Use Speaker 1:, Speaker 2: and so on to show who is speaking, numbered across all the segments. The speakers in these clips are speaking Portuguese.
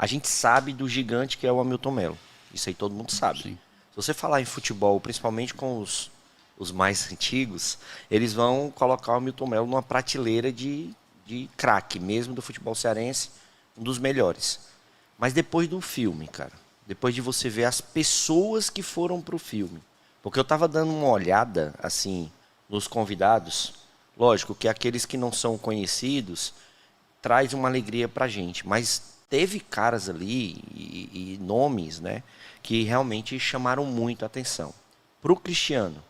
Speaker 1: A gente sabe do gigante que é o Hamilton Melo. Isso aí todo mundo sabe.
Speaker 2: Sim.
Speaker 1: Se você falar em futebol, principalmente com os mais antigos, eles vão colocar o Hamilton Melo numa prateleira de craque, mesmo do futebol cearense, um dos melhores. Mas depois do filme, cara, depois de você ver as pessoas que foram pro filme, porque eu tava dando uma olhada, assim, nos convidados, lógico que aqueles que não são conhecidos traz uma alegria pra gente, mas teve caras ali e nomes, né, que realmente chamaram muito a atenção. Pro Cristiano,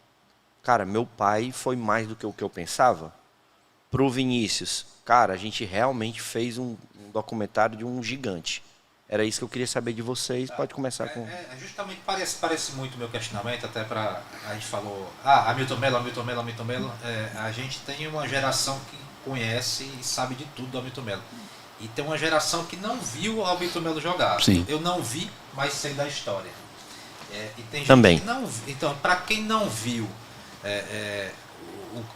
Speaker 1: cara, meu pai foi mais do que o que eu pensava. Pro Vinícius, cara, a gente realmente fez um documentário de um gigante. Era isso que eu queria saber de vocês. Pode começar com...
Speaker 3: Justamente parece muito o meu questionamento, até para a gente falou, Hamilton Melo. A gente tem uma geração que conhece e sabe de tudo do Hamilton Melo. E tem uma geração que não viu o Hamilton Melo jogar.
Speaker 2: Sim.
Speaker 3: Eu não vi, mas sei da história. E tem gente
Speaker 1: Também.
Speaker 3: que não viu. Então, para quem não viu,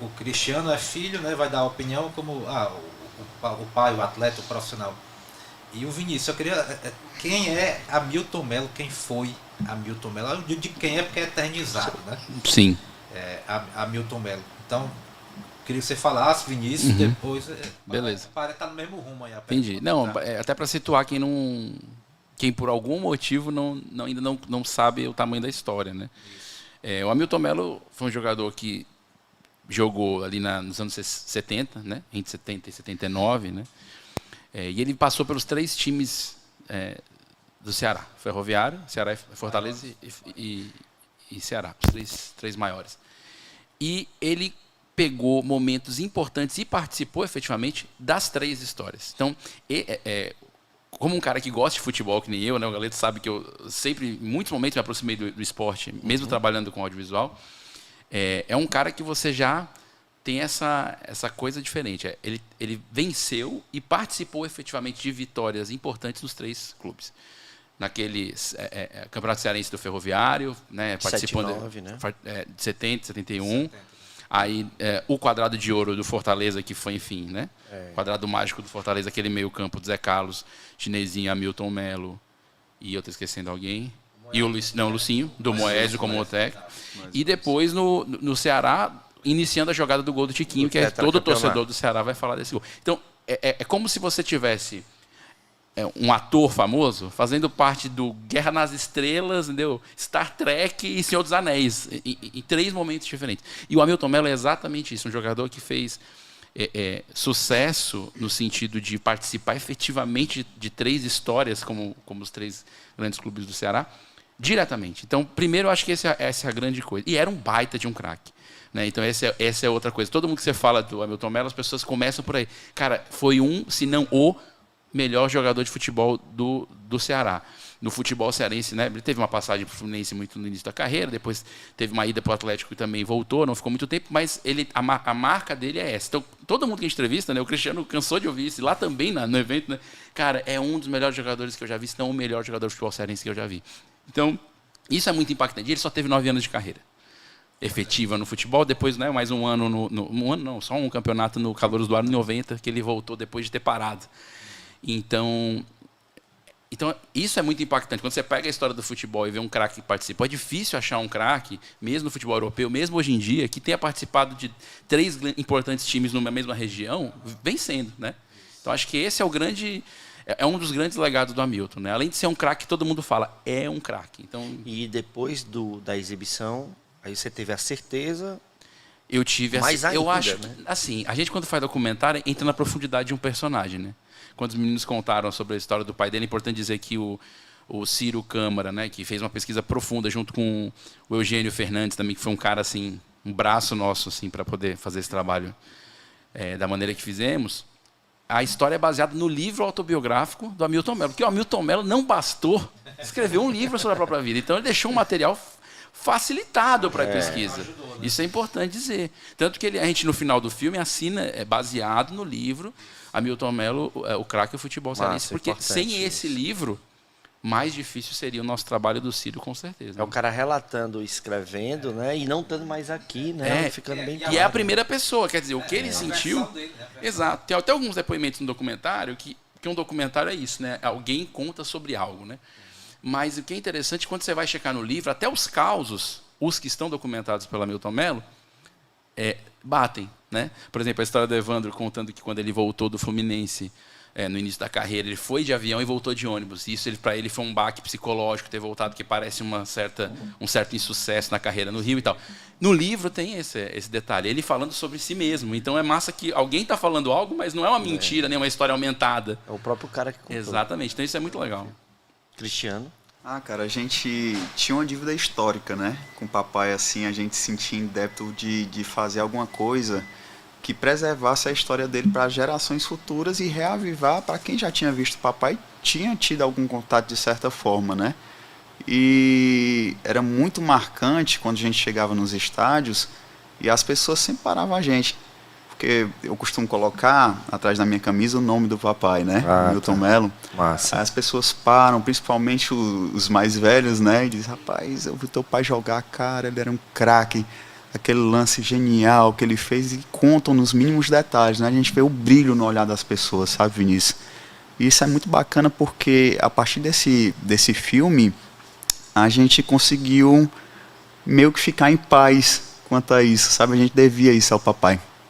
Speaker 3: o Cristiano é filho, né, vai dar a opinião como o pai, o atleta, o profissional. E o Vinícius, eu queria... Quem é Hamilton Melo? Quem foi Hamilton Melo? Eu digo de quem é porque é eternizado, né?
Speaker 2: Sim.
Speaker 3: Hamilton Melo. Então, queria que você falasse, Vinícius, depois...
Speaker 2: Beleza.
Speaker 3: Parece estar no mesmo rumo aí.
Speaker 2: Entendi. Não, até para situar quem por algum motivo ainda não sabe o tamanho da história, né? O Hamilton Melo foi um jogador que jogou ali nos anos 70, né? Entre 70 e 79, né? E ele passou pelos 3 times do Ceará. Ferroviário, Ceará, Fortaleza e Ceará. Os três maiores. E ele pegou momentos importantes e participou efetivamente das 3 histórias. Então, como um cara que gosta de futebol, que nem eu, né? O Galeto sabe que eu sempre, em muitos momentos, me aproximei do esporte, mesmo trabalhando com audiovisual. É um cara que você já tem essa coisa diferente. Ele venceu e participou efetivamente de vitórias importantes nos 3 clubes. Naquele Campeonato Cearense do Ferroviário, né, participando
Speaker 1: 79, né?
Speaker 2: De 70, 71. Aí o quadrado de ouro do Fortaleza, que foi, enfim, né? Quadrado mágico do Fortaleza, aquele meio campo do Zé Carlos, Chinesinho, Hamilton Melo, e eu estou esquecendo alguém. E o Lucinho, do Moésio como técnico. E depois no Ceará, iniciando a jogada do gol do Tiquinho, que todo torcedor do Ceará vai falar desse gol. Então, é como se você tivesse um ator famoso fazendo parte do Guerra nas Estrelas, entendeu? Star Trek e Senhor dos Anéis, em 3 momentos diferentes. E o Hamilton Melo é exatamente isso, um jogador que fez sucesso no sentido de participar efetivamente de 3 histórias, como os 3 grandes clubes do Ceará, diretamente. Então, primeiro, eu acho que essa é a grande coisa. E era um baita de um craque. Né? Então, essa é outra coisa. Todo mundo que você fala do Hamilton Melo, as pessoas começam por aí. Cara, foi se não o melhor jogador de futebol do Ceará. No futebol cearense, né? Ele teve uma passagem para o Fluminense muito no início da carreira, depois teve uma ida para o Atlético e também voltou, não ficou muito tempo, mas a marca dele é essa. Então, todo mundo que a gente entrevista, né? O Cristiano cansou de ouvir isso, lá também no evento, né? Cara, é um dos melhores jogadores que eu já vi, se não o melhor jogador de futebol cearense que eu já vi. Então, isso é muito impactante. Ele só teve 9 anos de carreira efetiva no futebol, depois, né, mais um ano, só um campeonato no Calouros do Ar em 90, que ele voltou depois de ter parado. Então, isso é muito impactante. Quando você pega a história do futebol e vê um craque que participou, é difícil achar um craque, mesmo no futebol europeu, mesmo hoje em dia, que tenha participado de 3 importantes times numa mesma região, vencendo, né? Então, acho que esse é um dos grandes legados do Hamilton, né? Além de ser um craque, todo mundo fala, é um craque. Então,
Speaker 1: e depois da exibição, aí você teve a certeza...
Speaker 2: Eu tive
Speaker 1: mais ainda,
Speaker 2: eu acho,
Speaker 1: né?
Speaker 2: assim, a gente quando faz documentário entra na profundidade de um personagem, né? Quando os meninos contaram sobre a história do pai dele, é importante dizer que o Ciro Câmara, né, que fez uma pesquisa profunda junto com o Eugênio Fernandes também, que foi um cara assim, um braço nosso assim para poder fazer esse trabalho da maneira que fizemos. A história é baseada no livro autobiográfico do Hamilton Melo, porque o Hamilton Melo não bastou escrever um livro sobre a própria vida, então ele deixou um material facilitado para a pesquisa. Ajudou, né? Isso é importante dizer. Tanto que a gente, no final do filme, assina, baseado no livro Hamilton Melo, o craque do futebol cearense, porque sem esse livro, mais difícil seria o nosso trabalho do Ciro, com certeza.
Speaker 1: É o cara relatando, escrevendo, né? E não estando mais aqui, né? Ficando bem claro.
Speaker 2: E é a primeira pessoa, quer dizer, o que ele sentiu... Dele, né? Exato. Tem até alguns depoimentos no documentário que porque um documentário é isso, né? Alguém conta sobre algo, né? Mas o que é interessante, quando você vai checar no livro, até os causos, os que estão documentados pela Milton Mello, batem, né? Por exemplo, a história do Evandro contando que quando ele voltou do Fluminense, no início da carreira, ele foi de avião e voltou de ônibus. Isso para ele foi um baque psicológico ter voltado, que parece um certo insucesso na carreira no Rio e tal. No livro tem esse detalhe, ele falando sobre si mesmo. Então é massa que alguém está falando algo, mas não é uma mentira, nem uma história aumentada.
Speaker 1: É o próprio cara que contou.
Speaker 2: Exatamente, então isso é muito legal.
Speaker 1: Cristiano?
Speaker 4: Cara, a gente tinha uma dívida histórica, né? Com o papai, assim, a gente sentia em débito de fazer alguma coisa que preservasse a história dele para gerações futuras e reavivar para quem já tinha visto o papai, tinha tido algum contato de certa forma, né? E era muito marcante quando a gente chegava nos estádios e as pessoas sempre paravam a gente. Porque eu costumo colocar atrás da minha camisa o nome do papai, né? Milton Mello.
Speaker 1: Massa.
Speaker 4: Aí as pessoas param, principalmente os mais velhos, né? E dizem, rapaz, eu vi teu pai jogar, cara, ele era um craque. Aquele lance genial que ele fez e contam nos mínimos detalhes, né? A gente vê o brilho no olhar das pessoas, sabe, Vinícius? E isso é muito bacana porque a partir desse filme a gente conseguiu meio que ficar em paz quanto a isso, sabe? A gente devia isso ao papai.